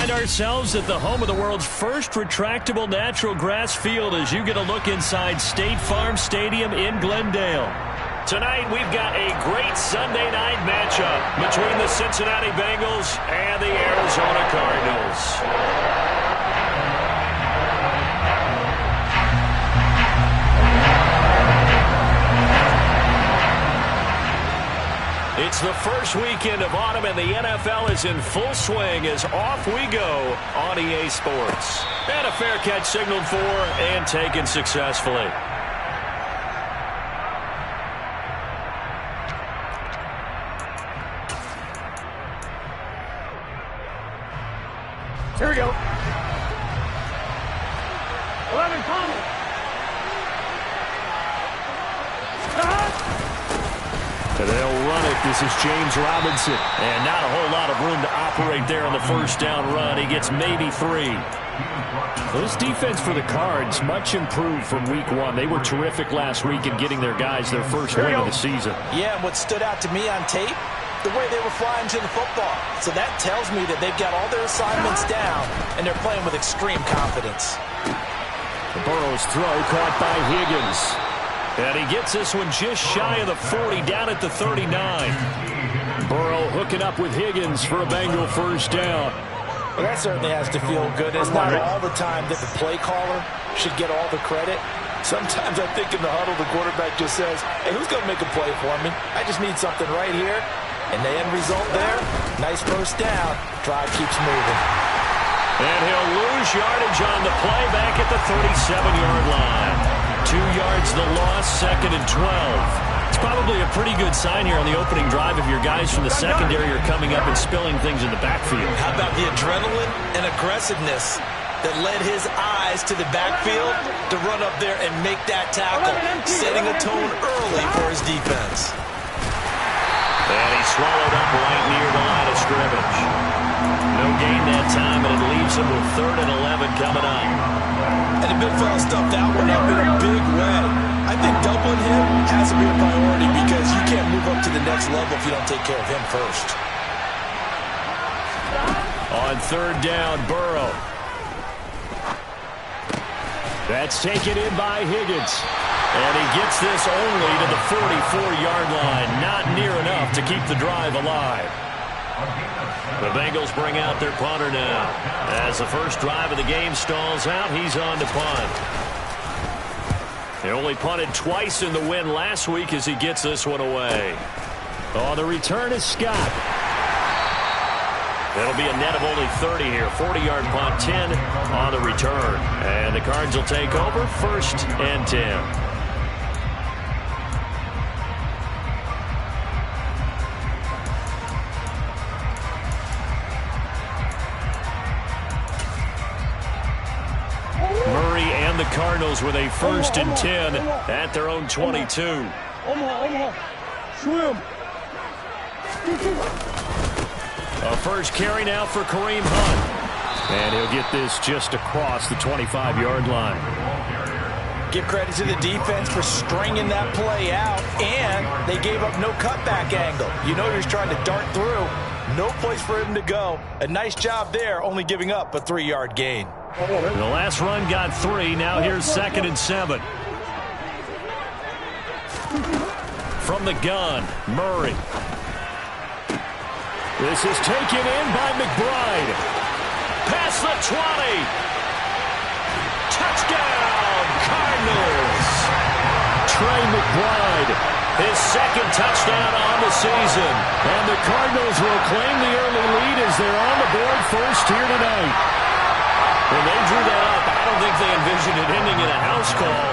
find ourselves at the home of the world's first retractable natural grass field as you get a look inside State Farm Stadium in Glendale. Tonight, we've got a great Sunday night matchup between the Cincinnati Bengals and the Arizona Cardinals. It's the first weekend of autumn, and the NFL is in full swing as off we go on EA Sports. And a fair catch signaled for and taken successfully. Here we go. 11 coming. And they'll run it. This is James Robinson. And not a whole lot of room to operate there on the first down run. He gets maybe 3. This defense for the Cards, much improved from week 1. They were terrific last week in getting their guys their first win of the season. Yeah, and what stood out to me on tape, the way they were flying to the football. So that tells me that they've got all their assignments down, and they're playing with extreme confidence. Burrow's throw caught by Higgins. And he gets this one just shy of the 40, down at the 39. Burrow hooking up with Higgins for a Bengal first down. Well, that certainly has to feel good. It's not all the time that the play caller should get all the credit. Sometimes I think in the huddle, the quarterback just says, hey, who's going to make a play for me? I just need something right here. And the end result there, nice first down. Drive keeps moving. And he'll lose yardage on the play back at the 37-yard line. 2 yards the loss, 2nd and 12. It's probably a pretty good sign here on the opening drive if your guys from the secondary are coming up and spilling things in the backfield. How about the adrenaline and aggressiveness that led his eyes to the backfield to run up there and make that tackle, setting a tone early for his defense. And he swallowed up right near the line of scrimmage. No gain that time, and it leaves him with 3rd and 11 coming up. And the big fella stuffed that one up in a big way. I think doubling him has to be a priority because you can't move up to the next level if you don't take care of him first. On 3rd down, Burrow. That's taken in by Higgins. And he gets this only to the 44-yard line. Not near enough to keep the drive alive. The Bengals bring out their punter now. As the first drive of the game stalls out, he's on to punt. He only punted twice in the win last week as he gets this one away. On the return is Scott. It'll be a net of only 30 here. 40-yard punt, 10 on the return. And the Cards will take over, 1st and 10. The Cardinals with a 1st and 10 at their own 22. Swim. A first carry now for Kareem Hunt. And he'll get this just across the 25-yard line. Give credit to the defense for stringing that play out, and they gave up no cutback angle. You know he's trying to dart through. No place for him to go. A nice job there, only giving up a 3-yard gain. The last run got 3. Now here's 2nd and 7. From the gun, Murray. This is taken in by McBride. Past the 20. Touchdown, Cardinals. Trey McBride, his 2nd touchdown on the season. And the Cardinals will claim the early lead as they're on the board first here tonight. When they drew that up, I don't think they envisioned it ending in a house call,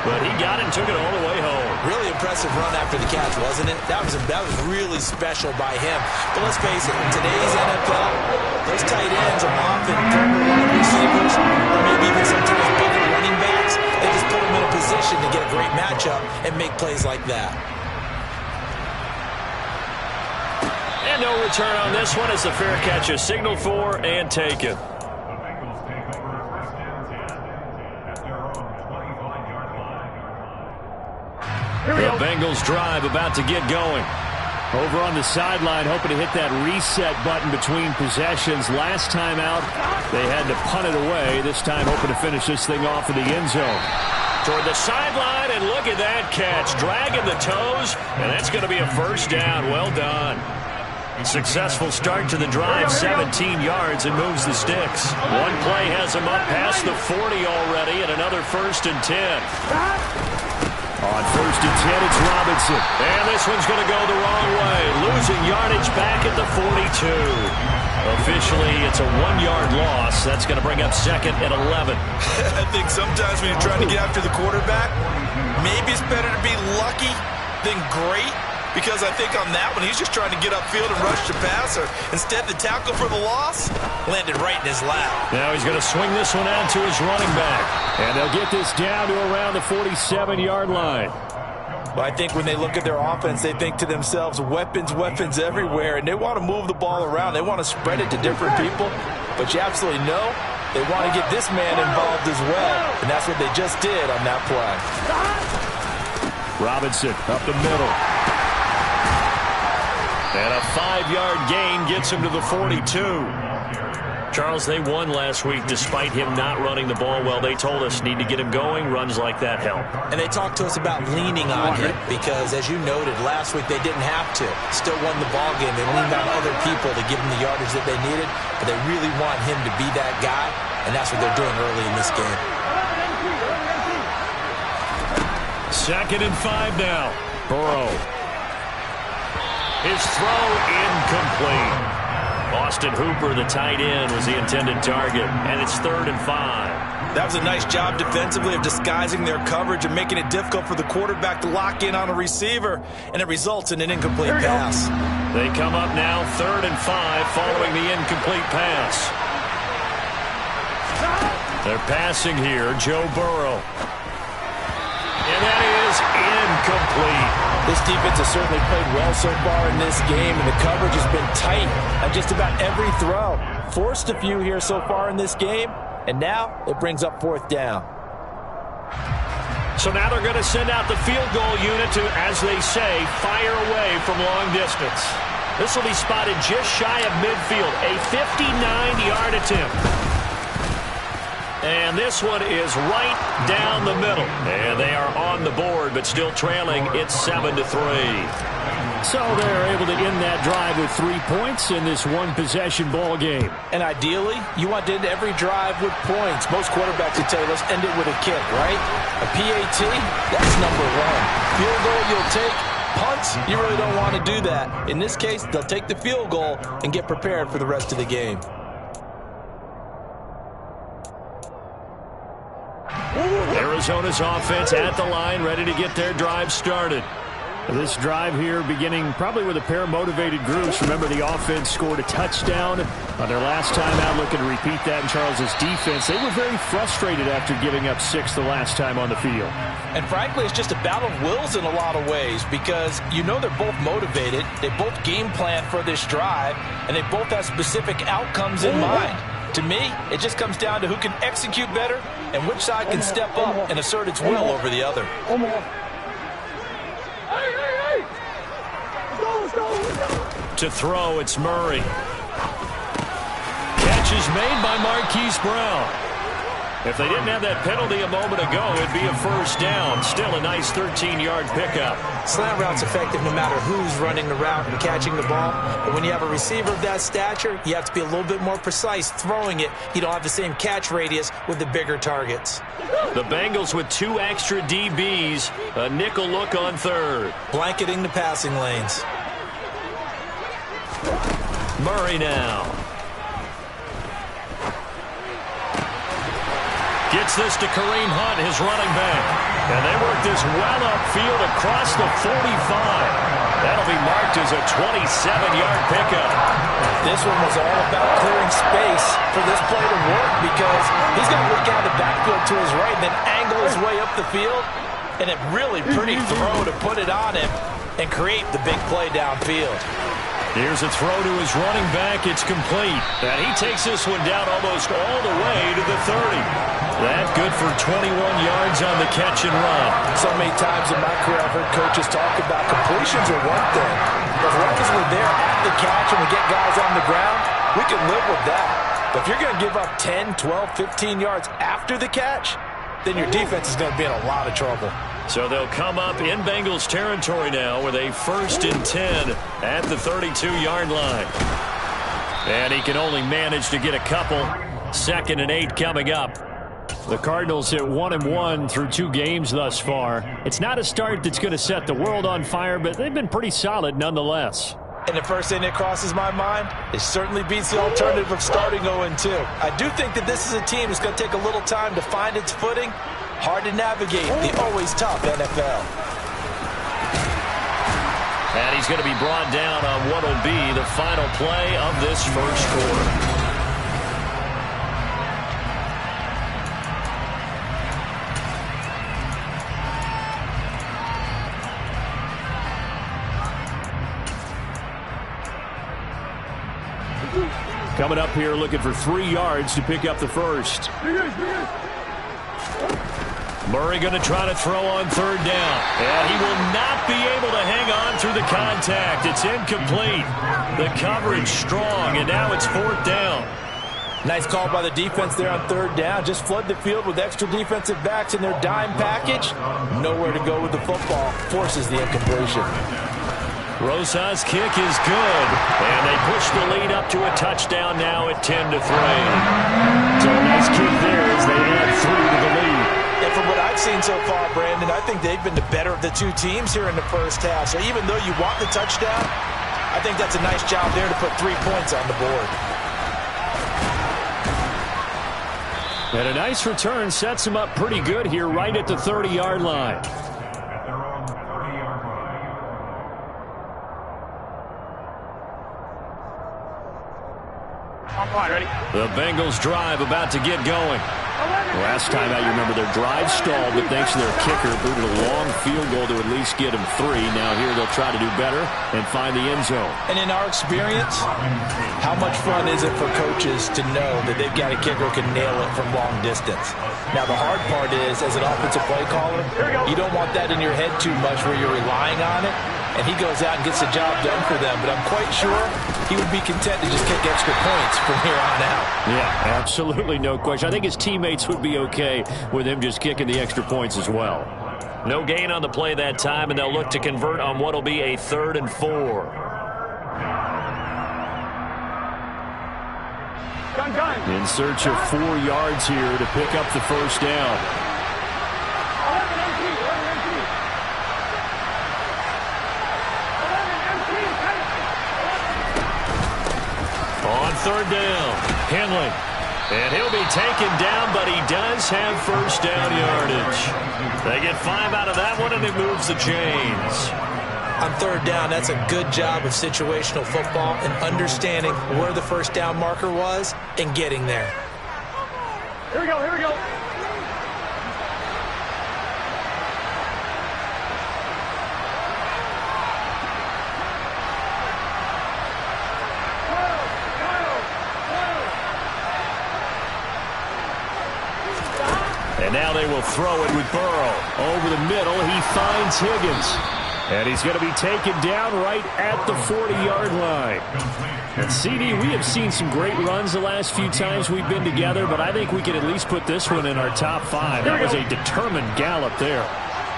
but he got it and took it all the way home. Really impressive run after the catch, wasn't it? That was really special by him. But let's face it, in today's NFL, those tight ends are often former wide receivers or maybe even sometimes bigger running backs. They just put them in a position to get a great matchup and make plays like that. And no return on this one as the fair catch is signaled for and taken. The Bengals drive about to get going. Over on the sideline, hoping to hit that reset button between possessions. Last time out, they had to punt it away. This time, hoping to finish this thing off in the end zone. Toward the sideline, and look at that catch. Dragging the toes, and that's going to be a first down. Well done. Successful start to the drive, 17 yards, and moves the sticks. One play has him up past the 40 already, and another 1st and 10. On 1st and 10, it's Robinson. And this one's going to go the wrong way. Losing yardage back at the 42. Officially, it's a 1-yard loss. That's going to bring up 2nd and 11. I think sometimes when you're trying to get after the quarterback, maybe it's better to be lucky than great. Because I think on that one, he's just trying to get upfield and rush the passer. Instead, the tackle for the loss landed right in his lap. Now he's going to swing this one out to his running back. And they'll get this down to around the 47-yard line. Well, I think when they look at their offense, they think to themselves, weapons, weapons everywhere. And they want to move the ball around. They want to spread it to different people. But you absolutely know they want to get this man involved as well. And that's what they just did on that play. Robinson up the middle. And a 5-yard gain gets him to the 42. Charles, they won last week despite him not running the ball well. They told us need to get him going. Runs like that help. And they talked to us about leaning on him because, as you noted, last week they didn't have to. Still won the ball game. They leaned on other people to give them the yardage that they needed. But they really want him to be that guy, and that's what they're doing early in this game. 2nd and 5 now. Burrow. His throw incomplete. Austin Hooper, the tight end, was the intended target. And it's 3rd and 5. That was a nice job defensively of disguising their coverage and making it difficult for the quarterback to lock in on a receiver. And it results in an incomplete pass. They come up now 3rd and 5 following the incomplete pass. They're passing here, Joe Burrow. And that is incomplete. This defense has certainly played well so far in this game, and the coverage has been tight on just about every throw. Forced a few here so far in this game, and now it brings up 4th down. So now they're going to send out the field goal unit to, as they say, fire away from long distance. This will be spotted just shy of midfield, a 59-yard attempt. And this one is right down the middle. And they are on the board, but still trailing. It's 7-3. So they're able to end that drive with 3 points in this one-possession ball game. And ideally, you want to end every drive with points. Most quarterbacks would tell you, let's end it with a kick, right? A PAT, that's number 1. Field goal, you'll take. Punts, you really don't want to do that. In this case, they'll take the field goal and get prepared for the rest of the game. Arizona's offense at the line, ready to get their drive started. This drive here beginning probably with a pair of motivated groups. Remember, the offense scored a touchdown on their last time out, looking to repeat that in Charles's defense. They were very frustrated after giving up 6 the last time on the field. And frankly, it's just a battle of wills in a lot of ways because you know they're both motivated. They both game plan for this drive, and they both have specific outcomes in mind. To me, it just comes down to who can execute better and which side can step up and assert its will over the other. To throw, it's Murray. Catch is made by Marquise Brown. If they didn't have that penalty a moment ago, it'd be a first down. Still a nice 13-yard pickup. Slant route's effective no matter who's running the route and catching the ball. But when you have a receiver of that stature, you have to be a little bit more precise throwing it. You don't have the same catch radius with the bigger targets. The Bengals with 2 extra DBs. A nickel look on 3rd. Blanketing the passing lanes. Murray now. Gets this to Kareem Hunt, his running back. And they work this well upfield across the 45. That'll be marked as a 27-yard pickup. This one was all about clearing space for this play to work because he's going to look out the backfield to his right and then angle his way up the field. And a really pretty throw to put it on him and create the big play downfield. Here's a throw to his running back. It's complete. And he takes this one down almost all the way to the 30. That good for 21 yards on the catch and run. So many times in my career I've heard coaches talk about completions are one thing, As long as we're there at the catch and we get guys on the ground, we can live with that. But if you're going to give up 10, 12, 15 yards after the catch, then your defense is going to be in a lot of trouble. So they'll come up in Bengals territory now with a 1st and 10 at the 32-yard line. And he can only manage to get a couple. 2nd and 8 coming up. The Cardinals hit 1-1 through 2 games thus far. It's not a start that's going to set the world on fire, but they've been pretty solid nonetheless. And the first thing that crosses my mind, it certainly beats the alternative of starting 0-2. I do think that this is a team that's going to take a little time to find its footing. Hard to navigate the always tough NFL. And he's going to be brought down on what will be the final play of this first quarter. Coming up here looking for 3 yards to pick up the first. Murray going to try to throw on 3rd down. And he will not be able to hang on through the contact. It's incomplete. The coverage strong, and now it's 4th down. Nice call by the defense there on 3rd down. Just flood the field with extra defensive backs in their dime package. Nowhere to go with the football. Forces the incompletion. Rosa's kick is good, and they push the lead up to a touchdown now at 10-3. So a nice kick there as they add 3 to the lead. And from what I've seen so far, Brandon, I think they've been the better of the 2 teams here in the first half. So even though you want the touchdown, I think that's a nice job there to put 3 points on the board. And a nice return sets him up pretty good here right at the 30-yard line. The Bengals drive about to get going. Last time out, you remember their drive stalled, but thanks to their kicker, booted a long field goal to at least get them 3. Now here they'll try to do better and find the end zone. And in our experience, how much fun is it for coaches to know that they've got a kicker who can nail it from long distance? Now the hard part is, as an offensive play caller, you don't want that in your head too much where you're relying on it. And he goes out and gets the job done for them. But I'm quite sure he would be content to just kick extra points from here on out. Yeah, absolutely no question. I think his teammates would be okay with him just kicking the extra points as well. No gain on the play that time, and they'll look to convert on what will be a 3rd and 4. In search of 4 yards here to pick up the first down. On 3rd down, Henley. And he'll be taken down, but he does have first down yardage. They get 5 out of that one, and it moves the chains. On 3rd down, that's a good job of situational football and understanding where the first down marker was and getting there. Here we go, here we go. And now they will throw it with Burrow. Over the middle, he finds Higgins. And he's going to be taken down right at the 40-yard line. And CD, we have seen some great runs the last few times we've been together, but I think we can at least put this one in our top 5. That was a determined gallop there.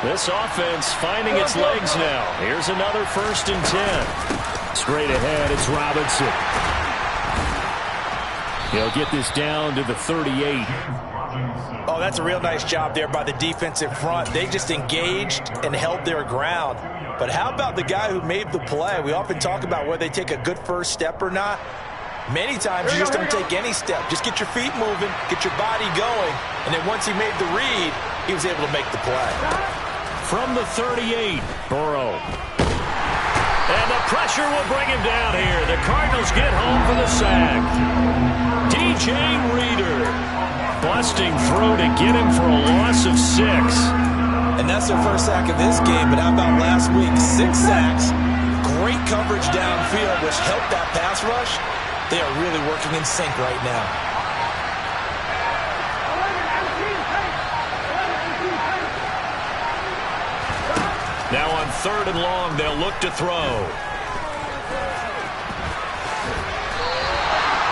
This offense finding its legs now. Here's another 1st and 10. Straight ahead, it's Robinson. He'll get this down to the 38. Oh, that's a real nice job there by the defensive front. They just engaged and held their ground. But how about the guy who made the play? We often talk about whether they take a good first step or not. Many times you just don't take any step. Just get your feet moving, get your body going, and then once he made the read, he was able to make the play. From the 38, Burrow. And the pressure will bring him down here. The Cardinals get home for the sack. DJ Reader busting through to get him for a loss of 6. And that's their first sack of this game, but how about last week? 6 sacks, great coverage downfield, which helped that pass rush. They are really working in sync right now. Now on 3rd and long, they'll look to throw.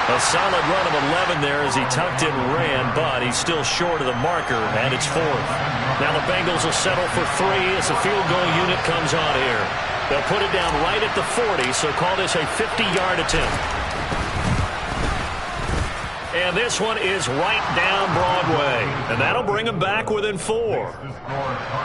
A solid run of 11 there as he tucked it and ran, but he's still short of the marker, and it's 4th. Now the Bengals will settle for 3 as the field goal unit comes on here. They'll put it down right at the 40, so call this a 50-yard attempt. And this one is right down Broadway, and that'll bring them back within 4.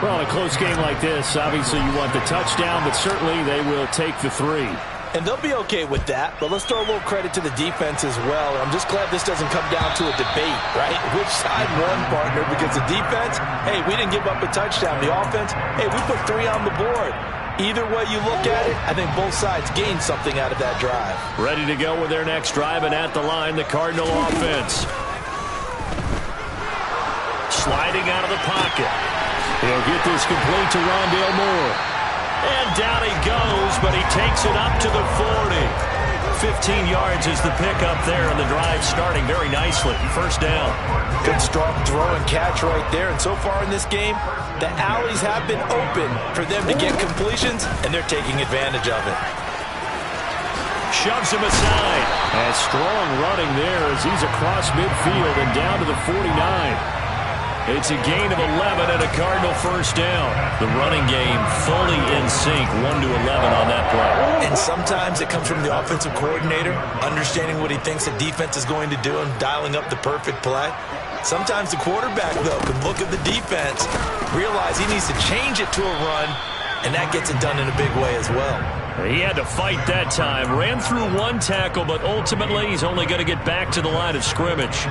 Well, in a close game like this, obviously you want the touchdown, but certainly they will take the 3. And they'll be okay with that, but let's throw a little credit to the defense as well. I'm just glad this doesn't come down to a debate, right? Which side won, partner? Because the defense, hey, we didn't give up a touchdown. The offense, hey, we put 3 on the board. Either way you look at it, I think both sides gained something out of that drive. Ready to go with their next drive, and at the line, the Cardinal offense. Sliding out of the pocket. He'll get this complete to Rondale Moore. And down he goes, but he takes it up to the 40. 15 yards is the pickup there, and the drive starting very nicely. First down. Good strong throw and catch right there. And so far in this game, the alleys have been open for them to get completions, and they're taking advantage of it. Shoves him aside. And strong running there as he's across midfield and down to the 49. It's a gain of 11 and a Cardinal first down. The running game fully in sync, 1 to 11 on that play. And sometimes it comes from the offensive coordinator, understanding what he thinks the defense is going to do and dialing up the perfect play. Sometimes the quarterback, though, can look at the defense, realize he needs to change it to a run, and that gets it done in a big way as well. He had to fight that time. Ran through 1 tackle, but ultimately he's only going to get back to the line of scrimmage.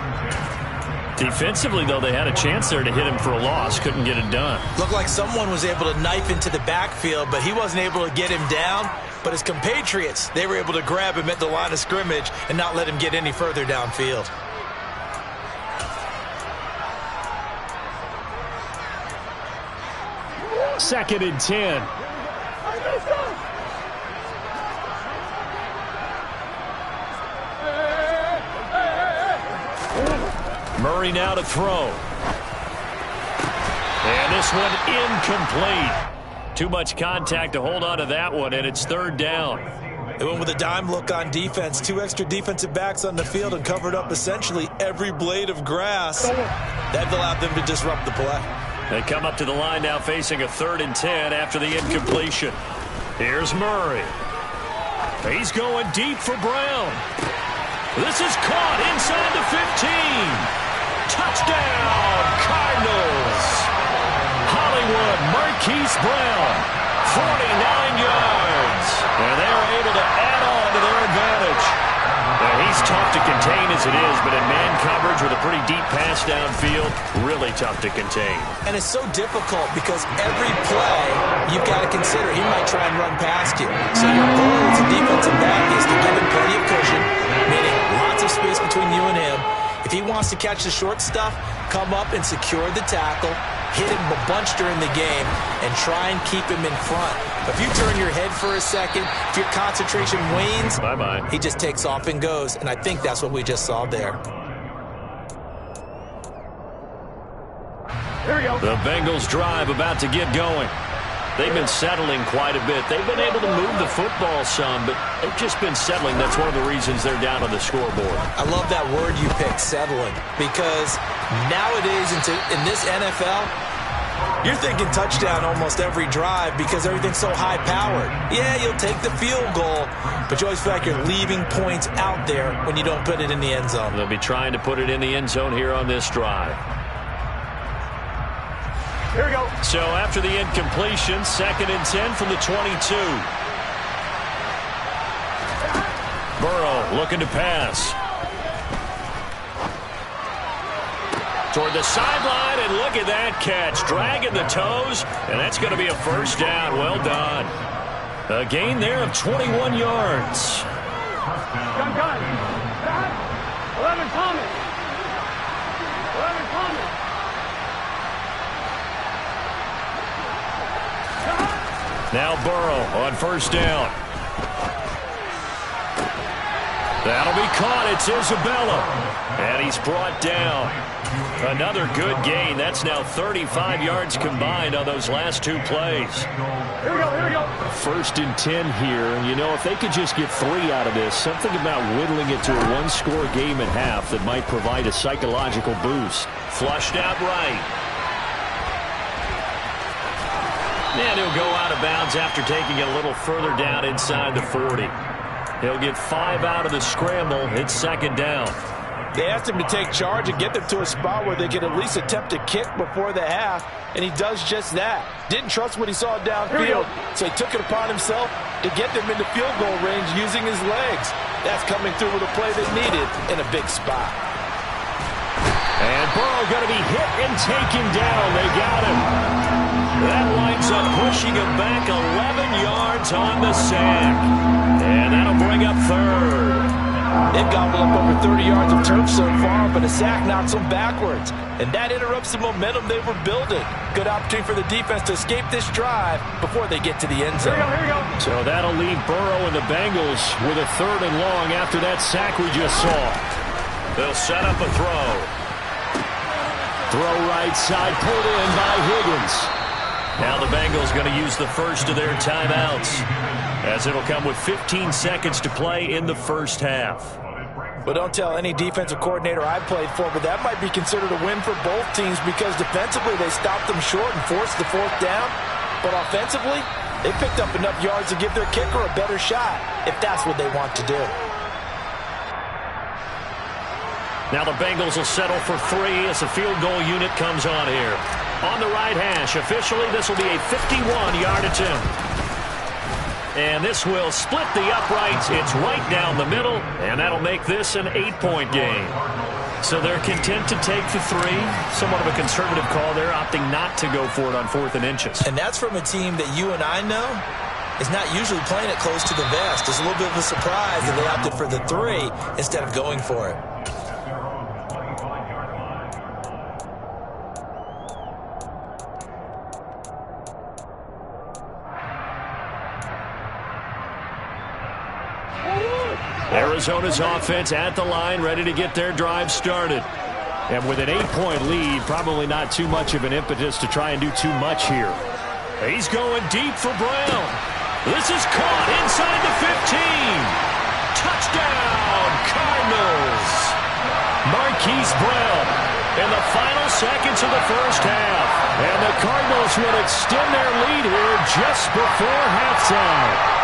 Defensively, though, they had a chance there to hit him for a loss. Couldn't get it done. Looked like someone was able to knife into the backfield, but he wasn't able to get him down. But his compatriots, they were able to grab him at the line of scrimmage and not let him get any further downfield. Second and 10. Murray now to throw. And this one incomplete. Too much contact to hold on to that one, and it's 3rd down. They went with a dime look on defense. 2 extra defensive backs on the field and covered up essentially every blade of grass. That allowed them to disrupt the play. They come up to the line now facing a 3rd and 10 after the incompletion. Here's Murray. He's going deep for Brown. This is caught inside the 15. Touchdown, Cardinals. Hollywood Marquise Brown, 49 yards. And they're able to add on to their advantage. Now, he's tough to contain as it is, but in man coverage with a pretty deep pass downfield, really tough to contain. And it's so difficult because every play you've got to consider he might try and run past you. So your goal as a defensive back is to give him plenty of cushion, meaning lots of space between you and him. If he wants to catch the short stuff, come up and secure the tackle, hit him a bunch during the game, and try and keep him in front. If you turn your head for a second, if your concentration wanes, bye-bye. He just takes off and goes, and I think that's what we just saw there. Here we go. The Bengals drive about to get going. They've been settling quite a bit. They've been able to move the football some, but they've just been settling. That's one of the reasons they're down on the scoreboard. I love that word you picked, settling, because nowadays in this NFL, you're thinking touchdown almost every drive because everything's so high-powered. Yeah, you'll take the field goal, but you always feel like you're leaving points out there when you don't put it in the end zone. They'll be trying to put it in the end zone here on this drive. Here we go. So after the incompletion, 2nd and 10 from the 22. Burrow looking to pass. Toward the sideline, and look at that catch. Dragging the toes, and that's going to be a first down. Well done. A gain there of 21 yards. Gun. 11 Thomas. 11 Thomas. Now Burrow on first down. That'll be caught. It's Isabella. And he's brought down. Another good gain. That's now 35 yards combined on those last two plays. Here we go. 1st and 10 here. You know, if they could just get 3 out of this, something about whittling it to a one-score game at half that might provide a psychological boost. Flushed out right. And he'll go out of bounds after taking it a little further down inside the 40. He'll get 5 out of the scramble. It's 2nd down. They asked him to take charge and get them to a spot where they could at least attempt a kick before the half, and he does just that. Didn't trust what he saw downfield, so he took it upon himself to get them into field goal range using his legs. That's coming through with a play they needed in a big spot. And Burrow going to be hit and taken down. They got him. That winds up pushing him back 11 yards on the sack. And that'll bring up 3rd. They've gobbled up over 30 yards of turf so far, but a sack knocks them backwards. And that interrupts the momentum they were building. Good opportunity for the defense to escape this drive before they get to the end zone. Here we go. So that'll leave Burrow and the Bengals with a 3rd and long after that sack we just saw. They'll set up a throw. Throw right side, pulled in by Higgins. Now the Bengals going to use the first of their timeouts, as it'll come with 15 seconds to play in the first half. But don't tell any defensive coordinator I played for, but that might be considered a win for both teams because defensively they stopped them short and forced the 4th down. But offensively, they picked up enough yards to give their kicker a better shot if that's what they want to do. Now the Bengals will settle for 3 as the field goal unit comes on here. On the right hash, officially this will be a 51-yard attempt. And this will split the uprights. It's right down the middle, and that'll make this an 8-point game. So they're content to take the 3. Somewhat of a conservative call there, opting not to go for it on 4th and inches. And that's from a team that you and I know is not usually playing it close to the vest. It's a little bit of a surprise that they opted for the 3 instead of going for it. Arizona's offense at the line, ready to get their drive started. And with an 8-point lead, probably not too much of an impetus to try and do too much here. He's going deep for Brown. This is caught inside the 15. Touchdown, Cardinals. Marquise Brown in the final seconds of the first half. And the Cardinals will extend their lead here just before halftime.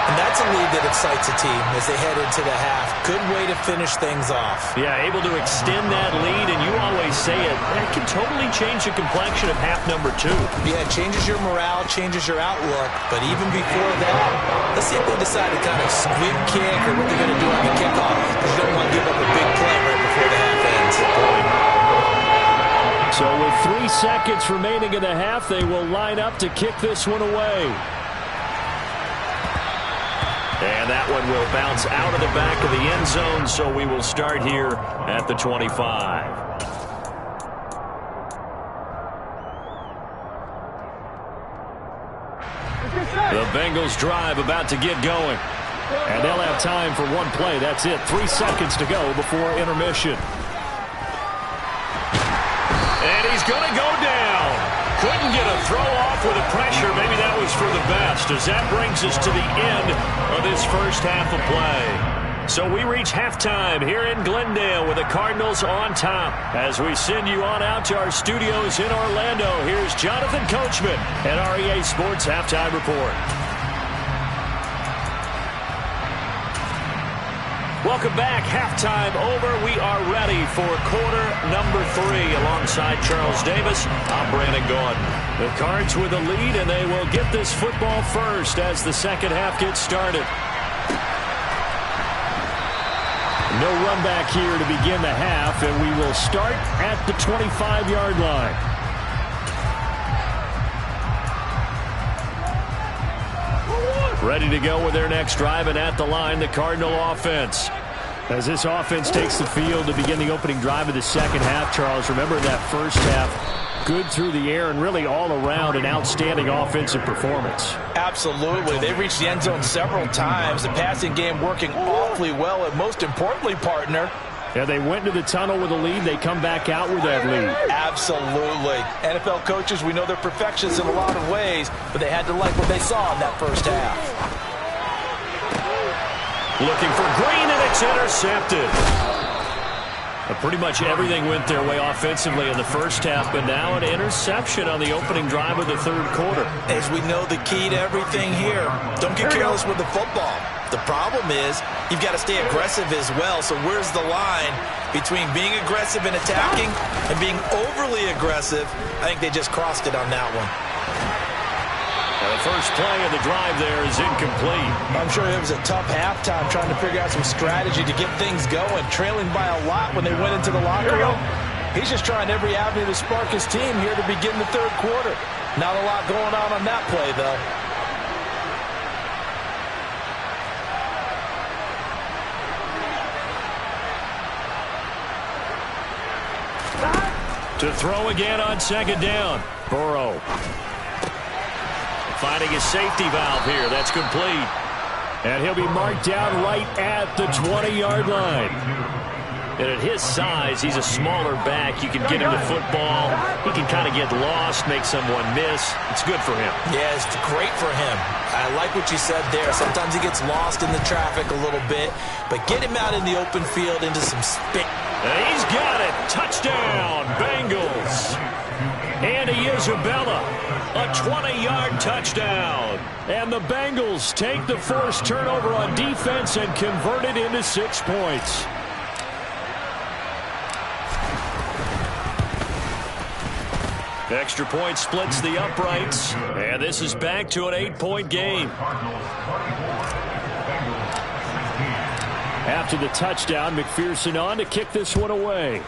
And that's a lead that excites a team as they head into the half. Good way to finish things off. Yeah, able to extend that lead, and you always say it, that can totally change the complexion of half number 2. Yeah, it changes your morale, changes your outlook. But even before that, let's see if they decide to kind of squib kick or what they're going to do on the kickoff. Because you don't want to give up a big play right before the half ends. So with 3 seconds remaining in the half, they will line up to kick this one away. And that one will bounce out of the back of the end zone, so we will start here at the 25. The Bengals drive about to get going. And they'll have time for one play. That's it. 3 seconds to go before intermission. And he's going to go down. Couldn't get a throw off with the pressure. Maybe that was for the best, as that brings us to the end of this first half of play. So we reach halftime here in Glendale with the Cardinals on top. As we send you on out to our studios in Orlando, here's Jonathan Coachman at REA Sports Halftime Report. Welcome back. Halftime over. We are ready for quarter number 3. Alongside Charles Davis, I'm Brandon Gordon. The Cards with a lead, and they will get this football first as the second half gets started. No run back here to begin the half, and we will start at the 25-yard line. Ready to go with their next drive, and at the line, the Cardinal offense. As this offense takes the field to begin the opening drive of the second half, Charles, remember that first half, good through the air and really all around an outstanding offensive performance. Absolutely. They reached the end zone several times. The passing game working awfully well, and most importantly, partner, yeah, they went into the tunnel with a lead. They come back out with that lead. Absolutely. NFL coaches, we know they're perfectionists in a lot of ways, but they had to like what they saw in that first half. Looking for Green, and it's intercepted. Pretty much everything went their way offensively in the first half, but now an interception on the opening drive of the third quarter. As we know, the key to everything here, don't get careless with the football. The problem is you've got to stay aggressive as well. So where's the line between being aggressive and attacking and being overly aggressive? I think they just crossed it on that one. The first play of the drive there is incomplete. I'm sure it was a tough halftime trying to figure out some strategy to get things going, trailing by a lot when they went into the locker room. He's just trying every avenue to spark his team here to begin the third quarter. Not a lot going on that play, though. To throw again on second down. Burrow finding his safety valve here. That's complete. And he'll be marked down right at the 20-yard line. And at his size, he's a smaller back. You can get him the football. He can kind of get lost, make someone miss. It's good for him. Yeah, it's great for him. I like what you said there. Sometimes he gets lost in the traffic a little bit, but get him out in the open field into some space. And he's got it. Touchdown, Bengals. Andy Isabella, a 20-yard touchdown. And the Bengals take the forced turnover on defense and convert it into 6 points. Extra point splits the uprights, and this is back to an 8-point game. After the touchdown, McPherson on to kick this one away.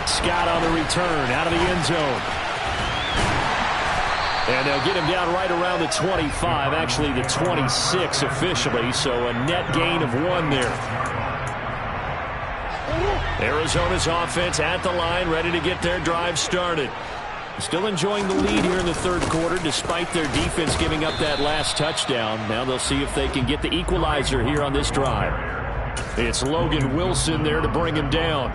Scott on the return out of the end zone. And they'll get him down right around the 25, actually the 26 officially, so a net gain of 1 there. Arizona's offense at the line, ready to get their drive started. Still enjoying the lead here in the third quarter, despite their defense giving up that last touchdown. Now they'll see if they can get the equalizer here on this drive. It's Logan Wilson there to bring him down.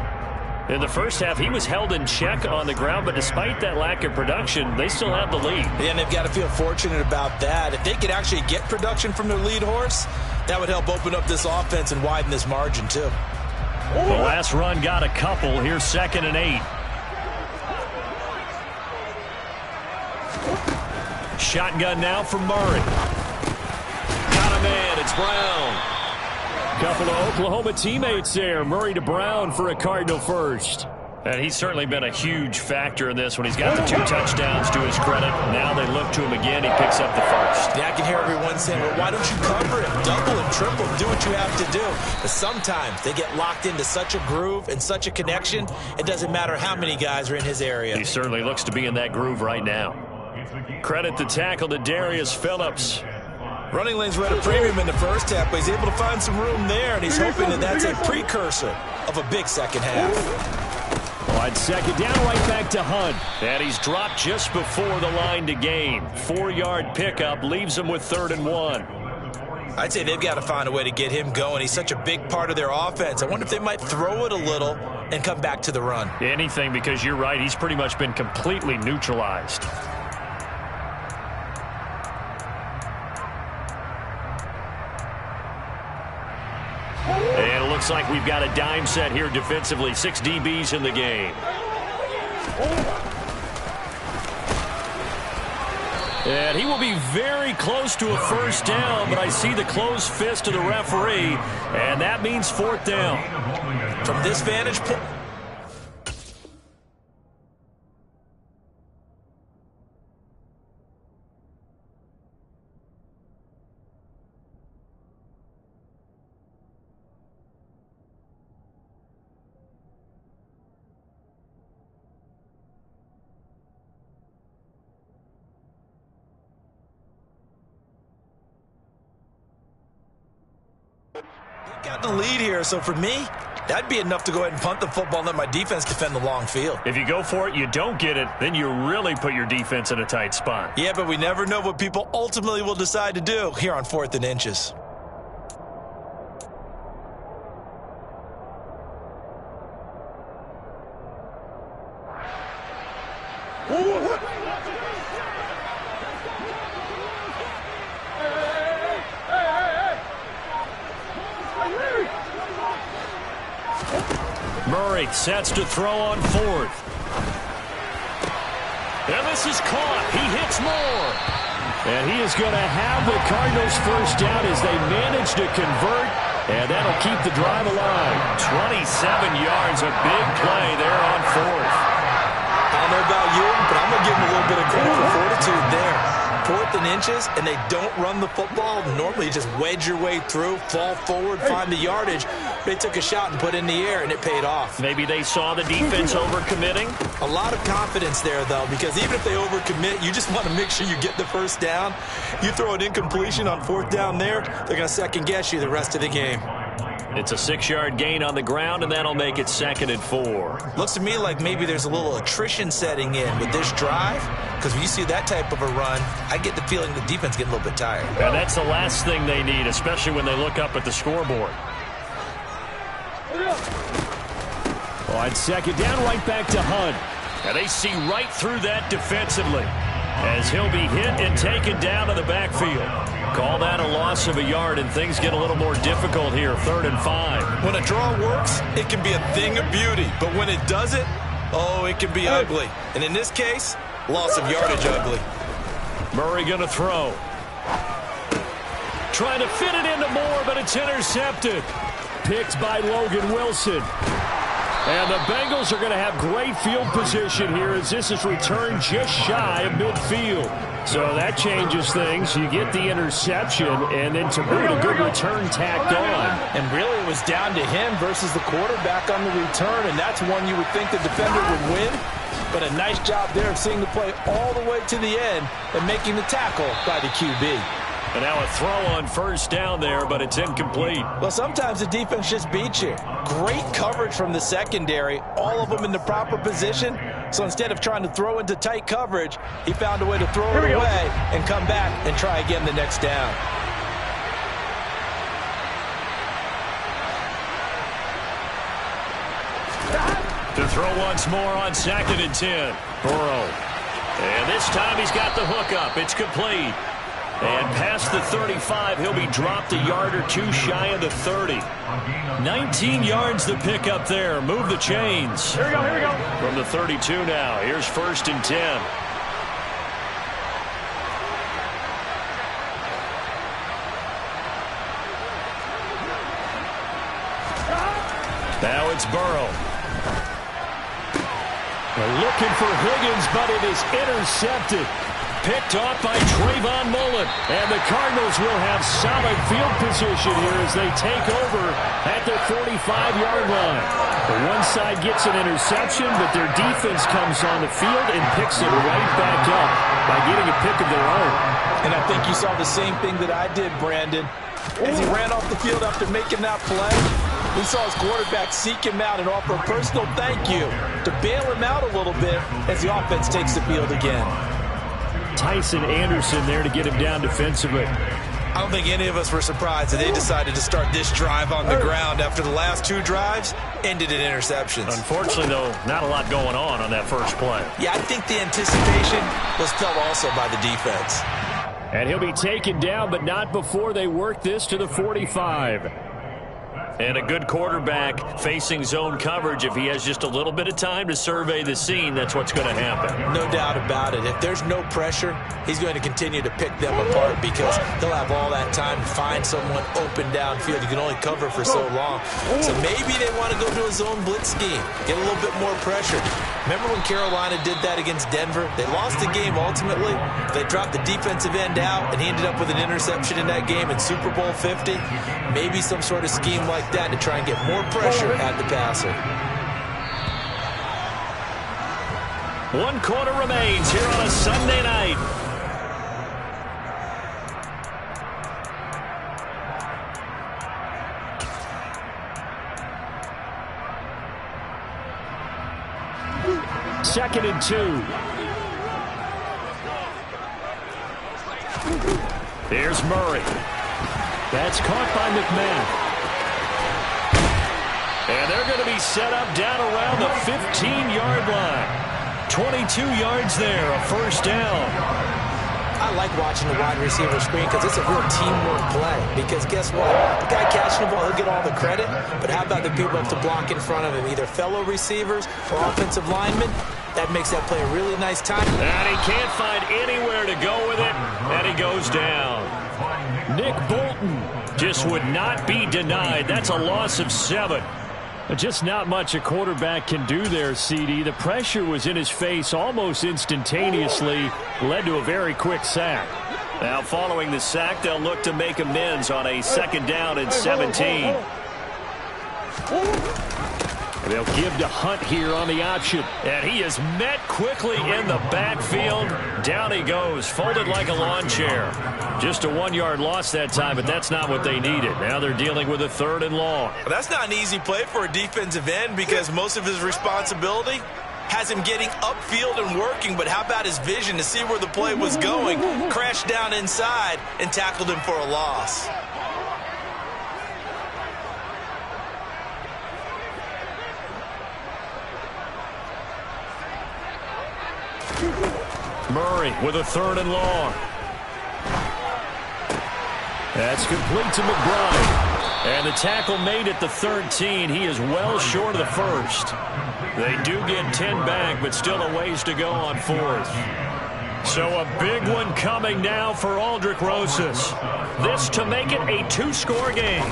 In the first half, he was held in check on the ground, but despite that lack of production, they still have the lead. And they've got to feel fortunate about that. If they could actually get production from their lead horse, that would help open up this offense and widen this margin, too. The last run got a couple. Here's 2nd and 8. Shotgun now from Murray. Got a man. It's Brown. Couple of Oklahoma teammates there. Murray to Brown for a Cardinal first. And he's certainly been a huge factor in this when he's got the 2 touchdowns to his credit. Now they look to him again. He picks up the first. Yeah, I can hear everyone saying, well, why don't you cover him? Double and triple, do what you have to do. But sometimes they get locked into such a groove and such a connection, it doesn't matter how many guys are in his area. He certainly looks to be in that groove right now. Credit the tackle to Darius Phillips. Running lanes were at a premium in the first half, but he's able to find some room there, and he's hoping that that's a precursor of a big second half. On second down, right back to Hunt. And he's dropped just before the line to gain. 4-yard pickup leaves him with 3rd and 1. I'd say they've got to find a way to get him going. He's such a big part of their offense. I wonder if they might throw it a little and come back to the run. Anything, because you're right. He's pretty much been completely neutralized. And it looks like we've got a dime set here defensively. 6 DBs in the game. And he will be very close to a first down, but I see the closed fist of the referee, and that means 4th down. From this vantage point, got the lead here, so for me, That'd be enough to go ahead and punt the football and let my defense defend the long field. If you go for it, you don't get it, then you really put your defense in a tight spot. Yeah, but we never know what people ultimately will decide to do here on 4th and inches. Murray sets to throw on 4th. And this is caught. He hits more. And he is going to have the Cardinals first down as they manage to convert. And that'll keep the drive alive. 27 yards, a big play there on 4th. I don't know about you, but I'm going to give him a little bit of credit for fortitude there. 4th and inches, and they don't run the football. Normally, you just wedge your way through, fall forward, find the yardage. They took a shot and put it in the air, and it paid off. Maybe they saw the defense overcommitting. A lot of confidence there, though, because even if they overcommit, you just want to make sure you get the first down. You throw an incompletion on 4th down there, they're going to second-guess you the rest of the game. It's a 6-yard gain on the ground, and that'll make it 2nd and 4. Looks to me like maybe there's a little attrition setting in with this drive, because when you see that type of a run, I get the feeling the defense getting a little bit tired. And that's the last thing they need, especially when they look up at the scoreboard. On 2nd down, right back to Hunt. And they see right through that defensively as he'll be hit and taken down to the backfield. Call that a loss of a yard, and things get a little more difficult here, 3rd and 5. When a draw works, it can be a thing of beauty. But when it doesn't, oh, it can be ugly. And in this case, loss of yardage ugly. Murray going to throw. Trying to fit it into Moore, but it's intercepted. Picked by Logan Wilson. And the Bengals are going to have great field position here as this is returned just shy of midfield. So that changes things. You get the interception, and then to boot, a good return tacked on. And really it was down to him versus the quarterback on the return, and that's one you would think the defender would win. But a nice job there of seeing the play all the way to the end and making the tackle by the QB. And now a throw on 1st down there, but it's incomplete. Well, sometimes the defense just beats you. Great coverage from the secondary, all of them in the proper position. So instead of trying to throw into tight coverage, he found a way to throw it away and come back and try again the next down. To throw once more on 2nd and 10. Burrow. And this time he's got the hook up. It's complete. And past the 35, he'll be dropped a yard or two shy of the 30. 19 yards the pick up there. Move the chains. Here we go. From the 32 now. Here's 1st and 10. Now it's Burrow. They're looking for Higgins, but it is intercepted. Picked off by Trayvon Mullen. And the Cardinals will have solid field position here as they take over at their 45-yard line. The one side gets an interception, but their defense comes on the field and picks it right back up by getting a pick of their own. And I think you saw the same thing that I did, Brandon. As he ran off the field after making that play, we saw his quarterback seek him out and offer a personal thank you to bail him out a little bit as the offense takes the field again. Tyson Anderson there to get him down defensively. I don't think any of us were surprised that they decided to start this drive on the ground after the last 2 drives ended in interceptions. Unfortunately, though, not a lot going on that first play. Yeah, I think the anticipation was felt also by the defense. And he'll be taken down, but not before they work this to the 45. And a good quarterback facing zone coverage, if he has just a little bit of time to survey the scene, that's what's going to happen. No doubt about it. If there's no pressure, he's going to continue to pick them apart because he'll have all that time to find someone open downfield. You can only cover for so long. So maybe they want to go to a zone blitz scheme, get a little bit more pressure. Remember when Carolina did that against Denver? They lost the game ultimately. They dropped the defensive end out, and he ended up with an interception in that game in Super Bowl 50. Maybe some sort of scheme like that to try and get more pressure at the passer. 1 quarter remains here on a Sunday night. 2nd and 2. Here's Murray. That's caught by McMahon. And they're going to be set up down around the 15-yard line. 22 yards there, a first down. I like watching the wide receiver screen because it's a real teamwork play. Because guess what? The guy catching the ball, he'll get all the credit. But how about the people up to block in front of him? Either fellow receivers or offensive linemen. That makes that play a really nice time. And he can't find anywhere to go with it. And he goes down. Nick Bolton just would not be denied. That's a loss of 7. Just not much a quarterback can do there, CD. The pressure was in his face almost instantaneously, led to a very quick sack. Now following the sack, they'll look to make amends on a 2nd down and 17. And they'll give to Hunt here on the option. And he is met quickly in the backfield. Down he goes, folded like a lawn chair. Just a 1-yard loss that time, but that's not what they needed. Now they're dealing with a 3rd and long. Well, that's not an easy play for a defensive end because most of his responsibility has him getting upfield and working, but how about his vision to see where the play was going, crashed down inside, and tackled him for a loss. Murray with a 3rd and long. That's complete to McBride. And the tackle made at the 13. He is well short of the 1st. They do get 10 back, but still a ways to go on 4th. So a big one coming now for Aldrick Rosas. This to make it a 2-score game.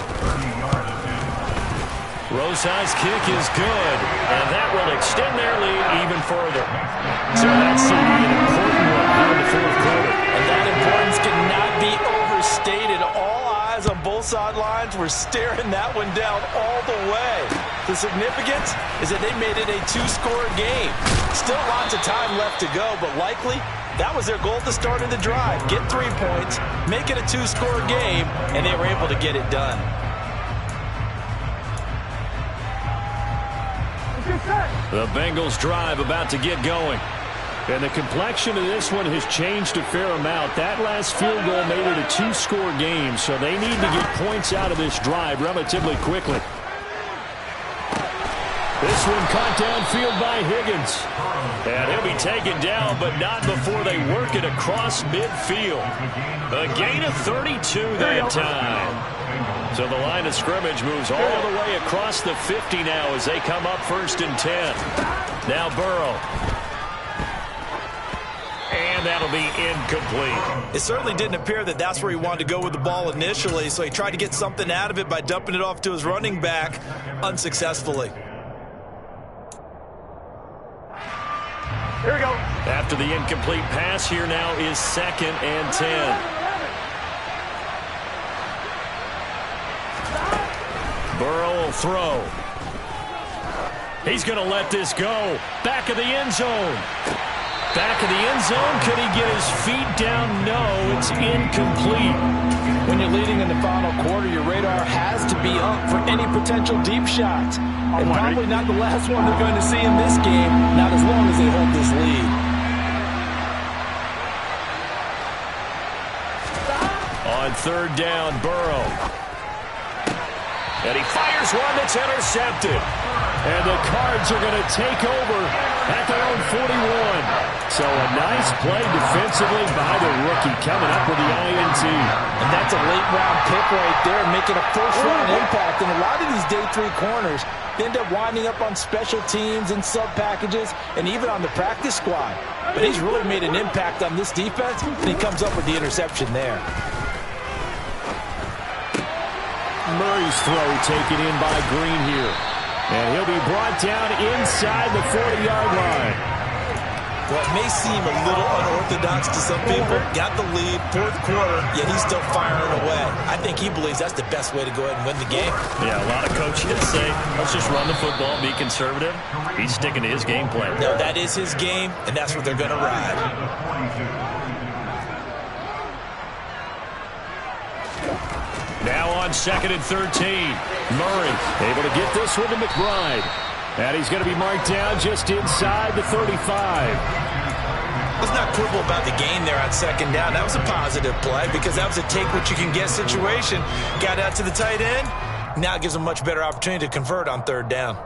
Rosas' kick is good, and that will extend their lead even further. So that's an important one here in the 4th quarter. And that importance cannot be overstated. All eyes on both sidelines were staring that one down all the way. The significance is that they made it a 2-score game. Still lots of time left to go, but likely that was their goal at the start of the drive. Get 3 points, make it a 2-score game, and they were able to get it done. The Bengals drive about to get going. And the complexion of this one has changed a fair amount. That last field goal made it a 2-score game, so they need to get points out of this drive relatively quickly. This one caught downfield by Higgins. And he'll be taken down, but not before they work it across midfield. A gain of 32 that time. So the line of scrimmage moves all the way across the 50 now as they come up 1st and 10. Now Burrow. And that'll be incomplete. It certainly didn't appear that that's where he wanted to go with the ball initially, so he tried to get something out of it by dumping it off to his running back unsuccessfully. Here we go. After the incomplete pass, here now is 2nd and 10. Burrow will throw. He's going to let this go. Back of the end zone. Back of the end zone. Could he get his feet down? No, it's incomplete. When you're leading in the final quarter, your radar has to be up for any potential deep shots. And probably not the last one they're going to see in this game, not as long as they hold this lead. On 3rd down, Burrow. And he fires one that's intercepted. And the Cards are going to take over at their own 41. So a nice play defensively by the rookie coming up with the INT. And that's a late-round pick right there, making a first-round impact. And a lot of these day 3 corners end up winding up on special teams and sub-packages and even on the practice squad. But he's really made an impact on this defense, and he comes up with the interception there. Murray's throw taken in by Green here. And he'll be brought down inside the 40-yard line. Well, it may seem a little unorthodox to some people. Got the lead, 4th quarter, yet he's still firing away. I think he believes that's the best way to go ahead and win the game. Yeah, a lot of coaches say, let's just run the football, be conservative. He's sticking to his game plan. No, that is his game, and that's what they're going to ride. Now on 2nd and 13. Murray able to get this one to McBride. And he's going to be marked down just inside the 35. Let's not quibble about the gain there on second down. That was a positive play because that was a take-what-you-can-get situation. Got out to the tight end. Now gives them a much better opportunity to convert on third down.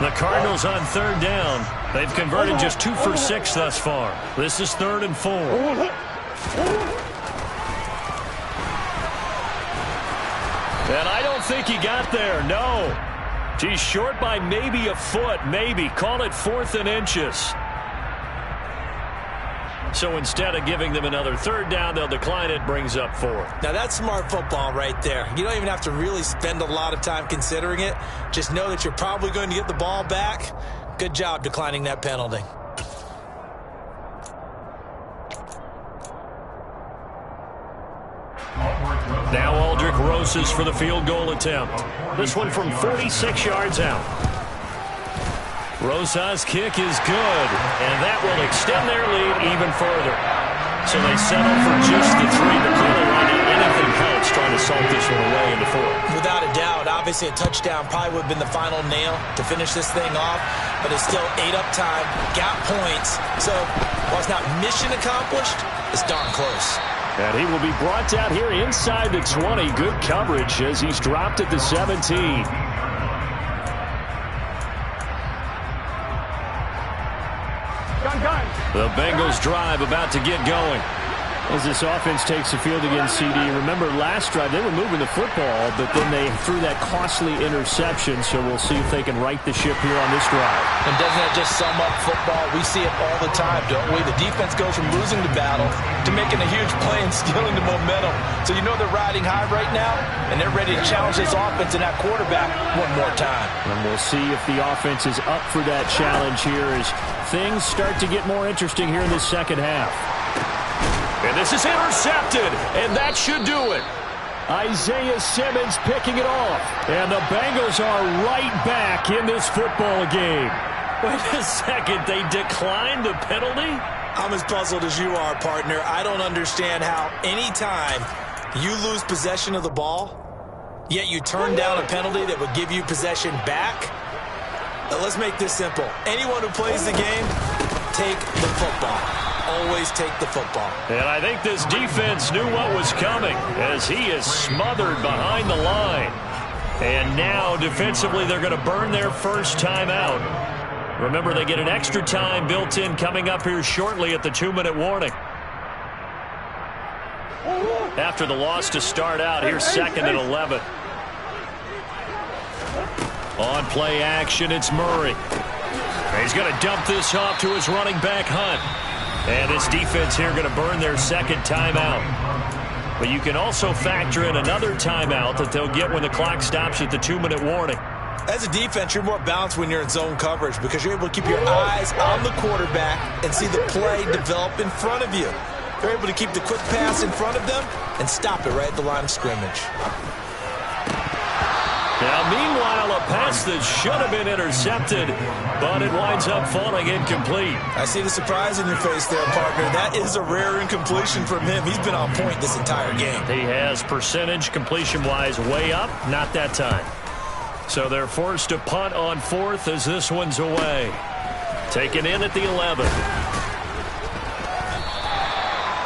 The Cardinals on third down. They've converted just 2 for 6 thus far. This is 3rd and 4. And I don't think he got there, no. He's short by maybe a foot, maybe. Call it 4th and inches. So instead of giving them another third down, they'll decline it, brings up 4th. Now that's smart football right there. You don't even have to really spend a lot of time considering it. Just know that you're probably going to get the ball back. Good job declining that penalty. Now Aldrich Roses for the field goal attempt. This one from 46 yards out. Rosas' kick is good, and that will extend their lead even further. So they settle for just the 3, but clearly, Ronnie, anything helps trying to salt this one away in the 4th. Without a doubt, obviously a touchdown probably would have been the final nail to finish this thing off, but it's still 8 up time, got points. So while it's not mission accomplished, it's darn close. And he will be brought down here inside the 20. Good coverage as he's dropped at the 17. The Bengals drive about to get going. As this offense takes the field against CD. Remember last drive they were moving the football, but then they threw that costly interception, so we'll see if they can right the ship here on this drive. And doesn't that just sum up football? We see it all the time, don't we? The defense goes from losing the battle to making a huge play and stealing the momentum. So you know they're riding high right now, and they're ready to challenge this offense and that quarterback one more time. And we'll see if the offense is up for that challenge here as things start to get more interesting here in the second half. And this is intercepted, and that should do it. Isaiah Simmons picking it off. And the Bengals are right back in this football game. Wait a second, they declined the penalty? I'm as puzzled as you are, partner. I don't understand how any time you lose possession of the ball, yet you turn down a penalty that would give you possession back. Now, let's make this simple. Anyone who plays the game, take the football. Always take the football. And I think this defense knew what was coming as he is smothered behind the line. And now defensively they're going to burn their first timeout. Remember, they get an extra time built in coming up here shortly at the 2-minute warning. After the loss to start out, here's 2nd and 11. On play action, it's Murray. He's going to dump this off to his running back, Hunt. And this defense here going to burn their second timeout. But you can also factor in another timeout that they'll get when the clock stops at the 2-minute warning. As a defense, you're more balanced when you're in zone coverage because you're able to keep your eyes on the quarterback and see the play develop in front of you. They're able to keep the quick pass in front of them and stop it right at the line of scrimmage. Now, meanwhile, a pass that should have been intercepted, but it winds up falling incomplete. I see the surprise in your face there, partner. That is a rare incompletion from him. He's been on point this entire game. He has percentage completion-wise way up, not that time. So they're forced to punt on 4th as this one's away. Taken in at the 11.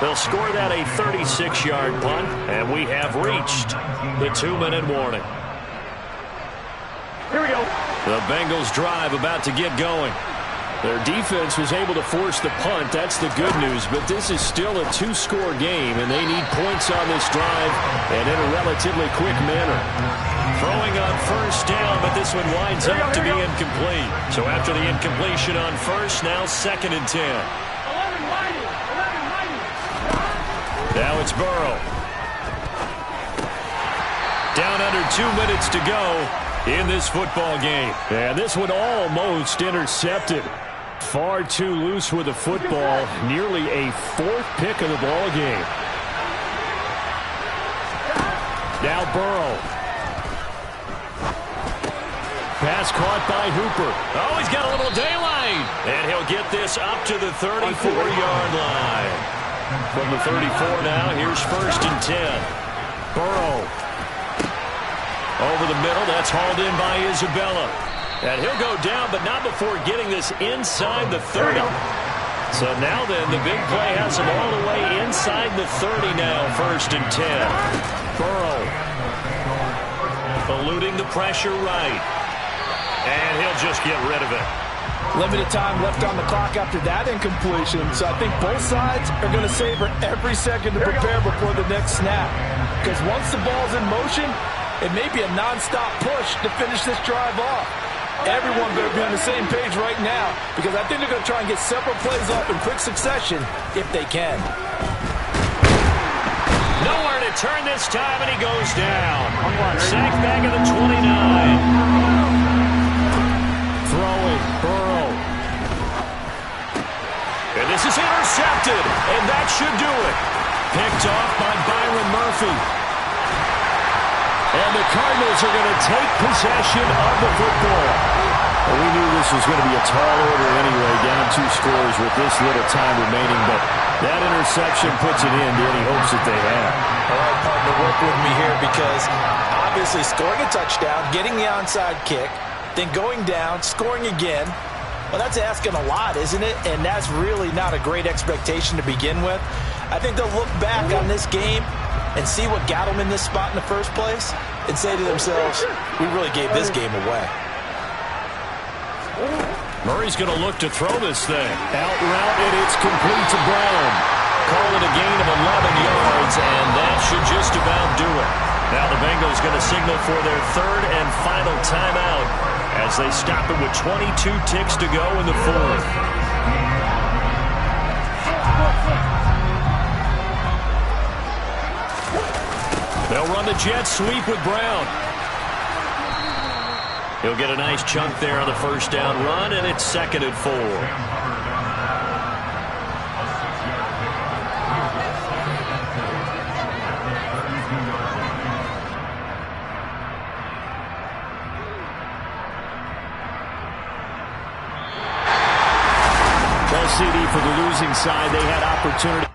They'll score that a 36-yard punt, and we have reached the 2-minute warning. Here we go. The Bengals drive about to get going. Their defense was able to force the punt. That's the good news, but this is still a 2-score game, and they need points on this drive and in a relatively quick manner. Throwing on first down, but this one winds up to be incomplete. So after the incompletion on first, now 2nd and 10. Now it's Burrow. Down under 2 minutes to go in this football game. And this one almost intercepted. Far too loose with the football. Nearly a 4th pick of the ball game. Now Burrow. Pass caught by Hooper. Oh, he's got a little daylight. And he'll get this up to the 34-yard line. From the 34 now, here's 1st and 10. Burrow. Over the middle, that's hauled in by Isabella. And he'll go down, but not before getting this inside the 30. So now then, the big play has him all the way inside the 30 now, 1st and 10. Burrow eluding the pressure right. And he'll just get rid of it. Limited time left on the clock after that incompletion, so I think both sides are going to savor every second to prepare before the next snap. Because once the ball's in motion, it may be a non-stop push to finish this drive off. Everyone better be on the same page right now, because I think they're going to try and get several plays off in quick succession if they can. Nowhere to turn this time, and he goes down. Sacked back at the 29. Throwing, Burrow. And this is intercepted, and that should do it. Picked off by Byron Murphy. And the Cardinals are going to take possession of the football. Well, we knew this was going to be a tall order anyway, down 2 scores with this little time remaining, but that interception puts it in to any hopes that they have. All right, partner, work with me here, because obviously scoring a touchdown, getting the onside kick, then going down, scoring again, well, that's asking a lot, isn't it? And that's really not a great expectation to begin with. I think they'll look back on this game and see what got them in this spot in the first place and say to themselves, we really gave this game away. Murray's going to look to throw this thing. Out route, and it's complete to Brown. Call it a gain of 11 yards, and that should just about do it. Now the Bengals going to signal for their 3rd and final timeout as they stop it with 22 ticks to go in the 4th. They'll run the jet sweep with Brown. He'll get a nice chunk there on the 1st down run, and it's 2nd and 4. Well, CD, for the losing side, they had opportunity.